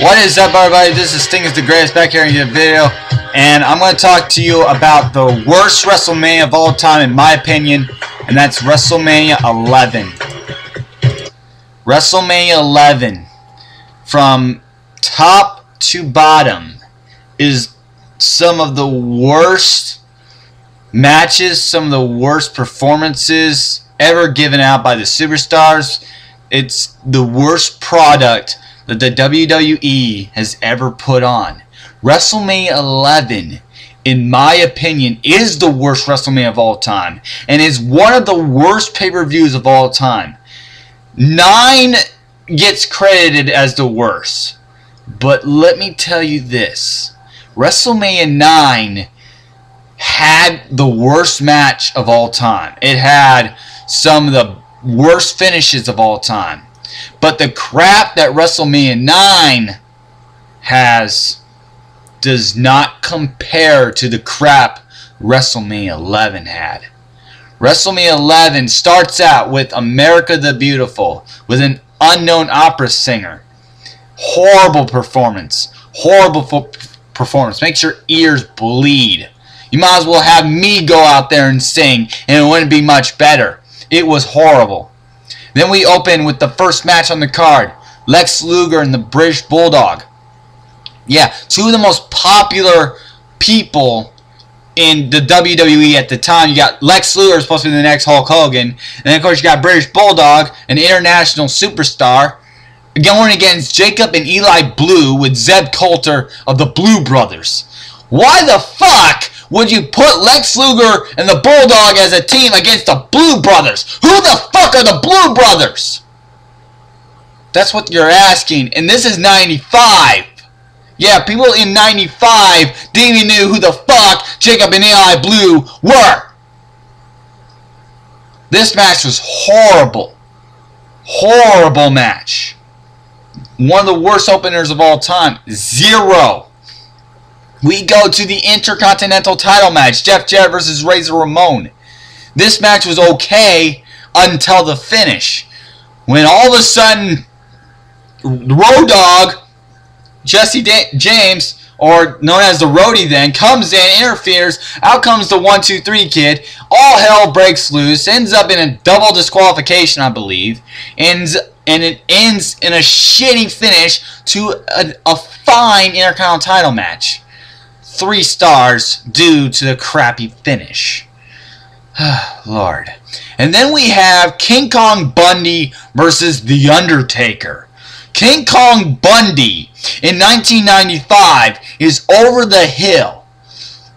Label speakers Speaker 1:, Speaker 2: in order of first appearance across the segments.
Speaker 1: What is up, everybody? This is Sting is the Greatest back here in your video, and I'm going to talk to you about the worst WrestleMania of all time, in my opinion, and that's WrestleMania 11. WrestleMania 11, from top to bottom, is some of the worst matches, some of the worst performances ever given out by the superstars. It's the worst product that the WWE has ever put on. WrestleMania 11, in my opinion, is the worst WrestleMania of all time, and is one of the worst pay-per-views of all time. 9 gets credited as the worst, but let me tell you this. WrestleMania 9 had the worst match of all time. It had some of the worst finishes of all time. But the crap that WrestleMania 9 has does not compare to the crap WrestleMania 11 had. WrestleMania 11 starts out with America the Beautiful, with an unknown opera singer. Horrible performance. Horrible performance. Makes your ears bleed. You might as well have me go out there and sing, and it wouldn't be much better. It was horrible. Then we open with the first match on the card, Lex Luger and the British Bulldog. Yeah, two of the most popular people in the WWE at the time. You got Lex Luger, supposed to be the next Hulk Hogan, and then of course you got British Bulldog, an international superstar, going against Jacob and Eli Blue with Zeb Coulter of the Blue Brothers. Why the fuck would you put Lex Luger and the Bulldog as a team against the Blue Brothers? Who the fuck are the Blue Brothers? That's what you're asking, and this is 95. Yeah, people in 95 didn't even know who the fuck Jacob and Eli Blue were. This match was horrible. Horrible match. One of the worst openers of all time. 0. We go to the Intercontinental title match, Jeff Jarrett versus Razor Ramon. This match was okay until the finish, when all of a sudden, Road Dogg, Jesse James, or known as the Roadie then, comes in, interferes, out comes the 1-2-3 Kid, all hell breaks loose, ends up in a double disqualification, I believe, and it ends in a shitty finish to a fine Intercontinental title match. 3 stars due to the crappy finish. Lord. And then we have King Kong Bundy versus The Undertaker. King Kong Bundy in 1995 is over the hill.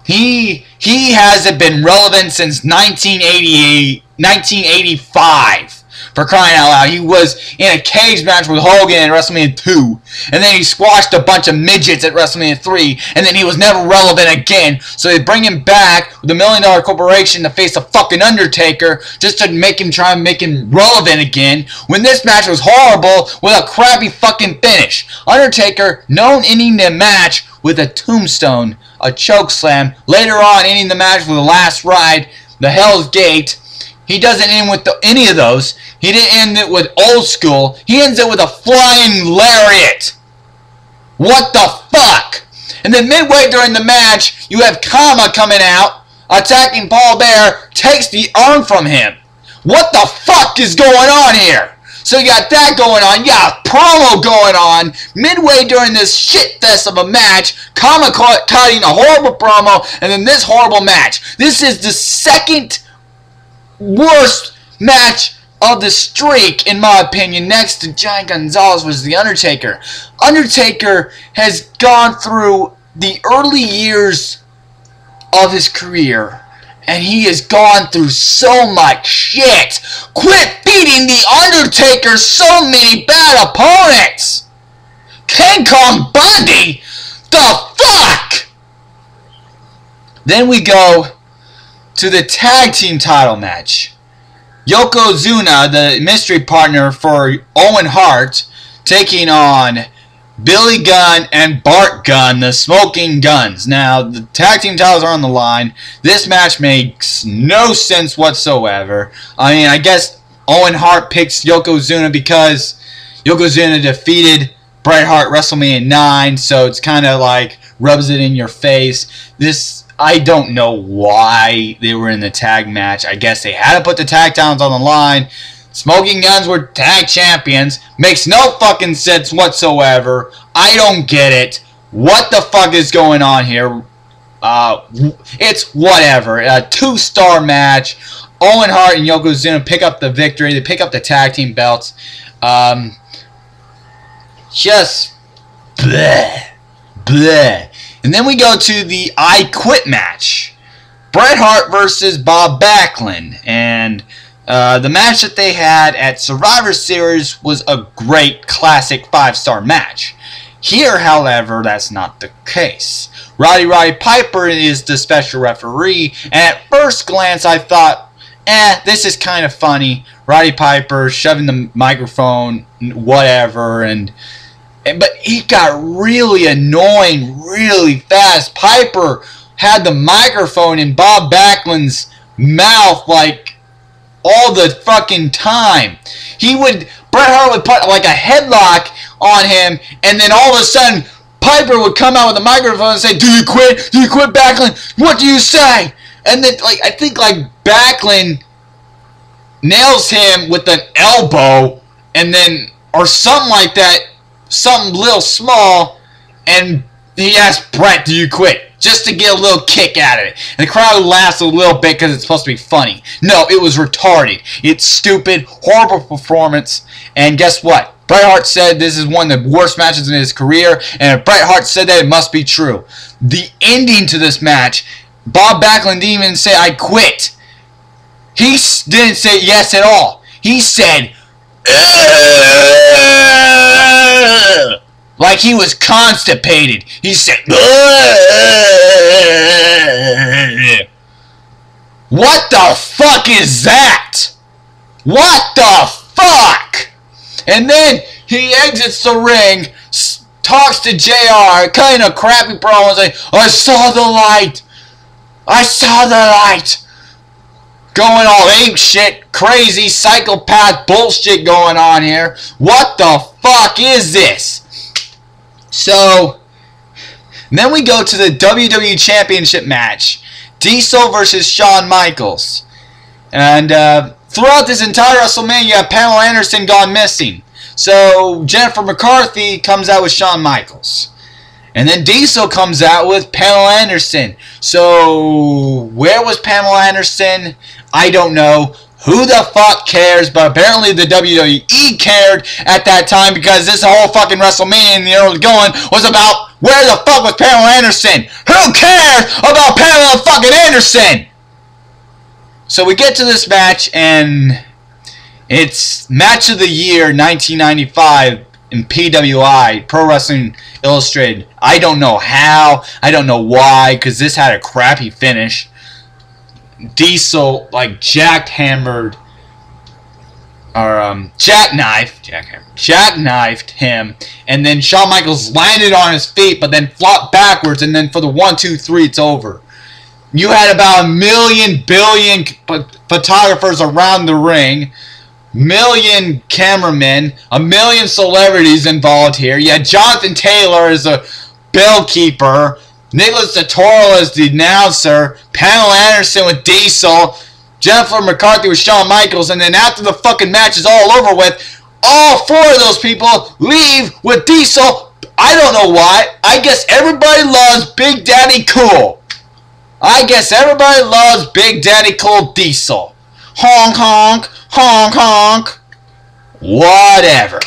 Speaker 1: He hasn't been relevant since 1985. For crying out loud. He was in a cage match with Hogan at WrestleMania 2. And then he squashed a bunch of midgets at WrestleMania 3. And then he was never relevant again. So they bring him back with the $1 Million Corporation to face the fucking Undertaker. Just to try and make him relevant again. When this match was horrible with a crappy fucking finish. Undertaker, known ending the match with a tombstone, a chokeslam. Later on ending the match with the Last Ride, the Hell's Gate. He doesn't end with any of those. He didn't end it with Old School. He ends it with a flying lariat. What the fuck? And then midway during the match, you have Kama coming out, attacking Paul Bearer, takes the arm from him. What the fuck is going on here? So you got that going on. You got a promo going on. Midway during this shit fest of a match, Kama cutting a horrible promo, and then this horrible match. This is the second worst match of the streak, in my opinion, next to Giant Gonzalez was The Undertaker. Undertaker has gone through the early years of his career, and he has gone through so much shit. Quit beating The Undertaker so many bad opponents. King Kong Bundy? The fuck? Then we go to the tag team title match. Yokozuna, the mystery partner for Owen Hart, taking on Billy Gunn and Bart Gunn, the Smoking Guns. Now, the tag team titles are on the line. This match makes no sense whatsoever. I mean, I guess Owen Hart picks Yokozuna because Yokozuna defeated Bret Hart WrestleMania 9, so it's kind of like rubs it in your face. This, I don't know why they were in the tag match. I guess they had to put the tag titles on the line. Smoking Guns were tag champions. Makes no fucking sense whatsoever. I don't get it. What the fuck is going on here? It's whatever. A 2-star match. Owen Hart and Yokozuna pick up the victory. They pick up the tag team belts. Just bleh. Bleh. And then we go to the I Quit match. Bret Hart versus Bob Backlund. And the match that they had at Survivor Series was a great classic 5-star match. Here, however, that's not the case. Roddy Piper is the special referee, and at first glance I thought, this is kind of funny. Roddy Piper shoving the microphone, whatever, but he got really annoying really fast. Piper had the microphone in Bob Backlund's mouth like all the fucking time. Bret Hart would put like a headlock on him, and then all of a sudden Piper would come out with the microphone and say, "Do you quit? Do you quit, Backlund? What do you say?" And then I think Backlund nails him with an elbow, and then or something like that, something little small, and he asked Bret, "Do you quit?" Just to get a little kick out of it. And the crowd laughs a little bit because it's supposed to be funny. No, it was retarded. It's stupid, horrible performance. And guess what? Bret Hart said this is one of the worst matches in his career. And if Bret Hart said that, it must be true. The ending to this match, Bob Backlund didn't even say, "I quit." He didn't say yes at all. He said, "Ugh," like he was constipated. He said, "Ugh." What the fuck is that? What the fuck? And then he exits the ring, talks to JR, kind of crappy promo, and saying, "I saw the light. I saw the light." Going all ape shit, crazy, psychopath bullshit going on here. What the fuck is this? So, then we go to the WWE Championship match. Diesel versus Shawn Michaels. And throughout this entire WrestleMania, you have Pamela Anderson gone missing. So, Jennifer McCarthy comes out with Shawn Michaels. And then Diesel comes out with Pamela Anderson. So, where was Pamela Anderson? I don't know. Who the fuck cares? But apparently the WWE cared at that time because this whole fucking WrestleMania in the early going was about where the fuck was Pamela Anderson? Who cares about Pamela fucking Anderson? So we get to this match and it's Match of the Year 1995 in PWI, Pro Wrestling Illustrated. I don't know how. I don't know why because this had a crappy finish. Diesel jackknifed him, and then Shawn Michaels landed on his feet, but then flopped backwards, and then for the 1, 2, 3, it's over. You had about 1,000,000,000 photographers around the ring, 1,000,000 cameramen, 1,000,000 celebrities involved here. You had Jonathan Taylor as a bellkeeper, Nicholas Totoro as the announcer, Pamela Anderson with Diesel, Jennifer McCarthy with Shawn Michaels, and then after the fucking match is all over with, all 4 of those people leave with Diesel. I don't know why. I guess everybody loves Big Daddy Cool. I guess everybody loves Big Daddy Cool Diesel. Honk, honk, honk, honk. Whatever.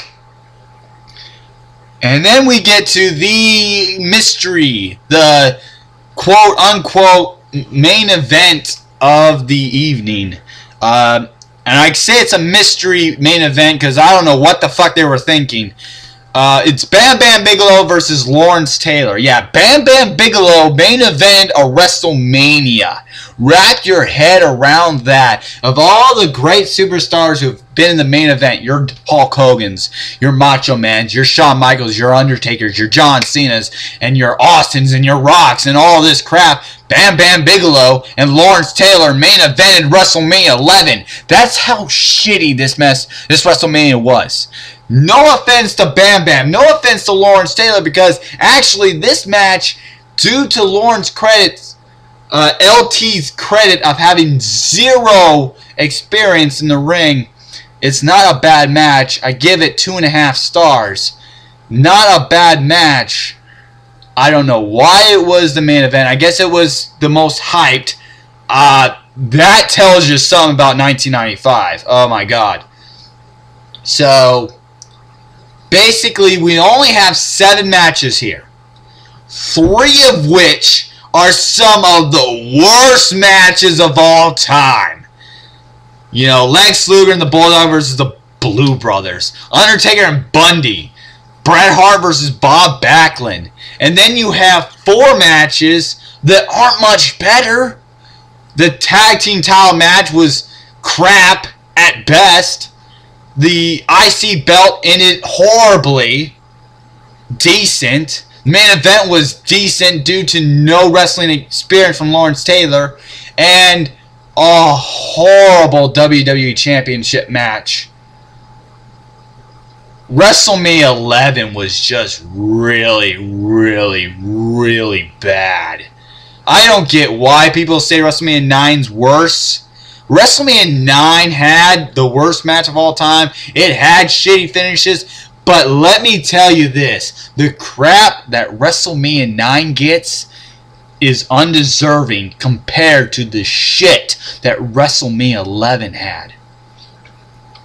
Speaker 1: And then we get to the mystery, the quote-unquote main event of the evening. And I say it's a mystery main event because I don't know what the fuck they were thinking. It's Bam Bam Bigelow versus Lawrence Taylor. Yeah, Bam Bam Bigelow, main event of WrestleMania. Wrap your head around that. Of all the great superstars who've been in the main event, your Hulk Hogan's, your Macho Man's, your Shawn Michaels, your Undertakers, your John Cena's, and your Austins, and your Rocks, and all this crap, Bam Bam Bigelow and Lawrence Taylor main evented WrestleMania 11. That's how shitty this WrestleMania was. No offense to Bam Bam. No offense to Lawrence Taylor, because actually this match, due to Lawrence credits, LT's credit of having zero experience in the ring, it's not a bad match. I give it 2.5 stars. Not a bad match. I don't know why it was the main event. I guess it was the most hyped. That tells you something about 1995. Oh my god. So, basically, we only have 7 matches here. 3 of which are some of the worst matches of all time. You know, Lex Luger and the Bulldog versus the Blue Brothers. Undertaker and Bundy. Bret Hart versus Bob Backlund. And then you have 4 matches that aren't much better. The tag team title match was crap at best. The IC belt ended horribly. Decent. The main event was decent due to no wrestling experience from Lawrence Taylor. And a horrible WWE Championship match. WrestleMania 11 was just really, really, really bad. I don't get why people say WrestleMania 9's worse. WrestleMania 9 had the worst match of all time. It had shitty finishes. But let me tell you this. The crap that WrestleMania 9 gets is undeserving compared to the shit that WrestleMania 11 had.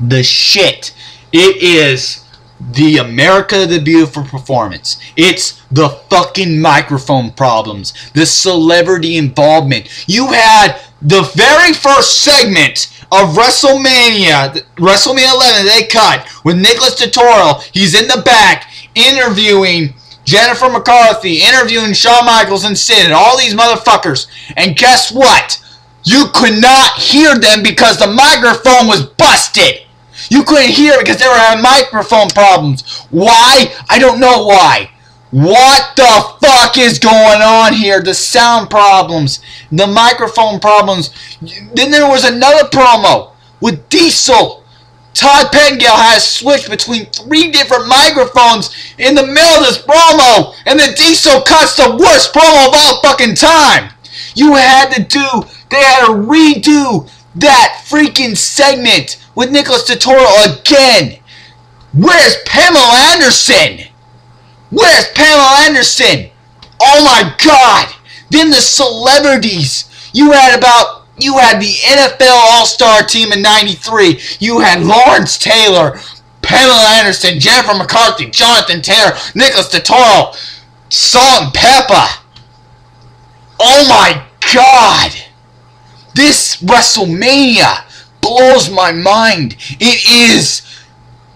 Speaker 1: The shit. It is the America the Beautiful performance. It's the fucking microphone problems. The celebrity involvement. You had the very first segment of WrestleMania 11 they cut with Nicholas Tutorial. He's in the back interviewing Jennifer McCarthy, interviewing Shawn Michaels and Sid and all these motherfuckers. And guess what? You could not hear them because the microphone was busted. You couldn't hear it because they were having microphone problems. Why? I don't know why. What the fuck is going on here? The sound problems, the microphone problems. Then there was another promo with Diesel. Todd Pettengill has switched between 3 different microphones in the middle of this promo, and the Diesel cuts the worst promo of all fucking time. They had to redo that freaking segment with Nicholas Tutorial again. Where's Pamela Anderson? Where's Pamela Anderson? Oh my god. Then the celebrities. You had the NFL All-Star team in '93. You had Lawrence Taylor, Pamela Anderson, Jennifer McCarthy, Jonathan Taylor, Nicholas Tutorial, Salt and Pepper. Oh my god. This WrestleMania blows my mind. It is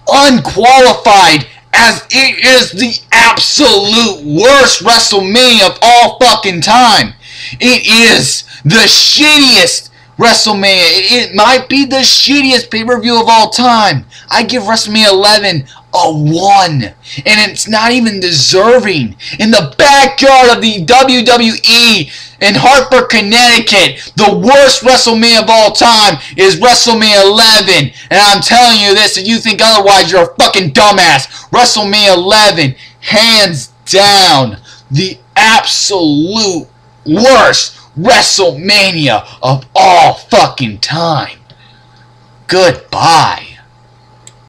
Speaker 1: unqualified as it is the absolute worst WrestleMania of all fucking time. It is the shittiest WrestleMania. It might be the shittiest pay-per-view of all time. I give WrestleMania 11 a 1. And it's not even deserving. In the backyard of the WWE in Hartford, Connecticut, the worst WrestleMania of all time is WrestleMania 11. And I'm telling you this, if you think otherwise, you're a fucking dumbass. WrestleMania 11, hands down, the absolute worst WrestleMania of all fucking time. Goodbye.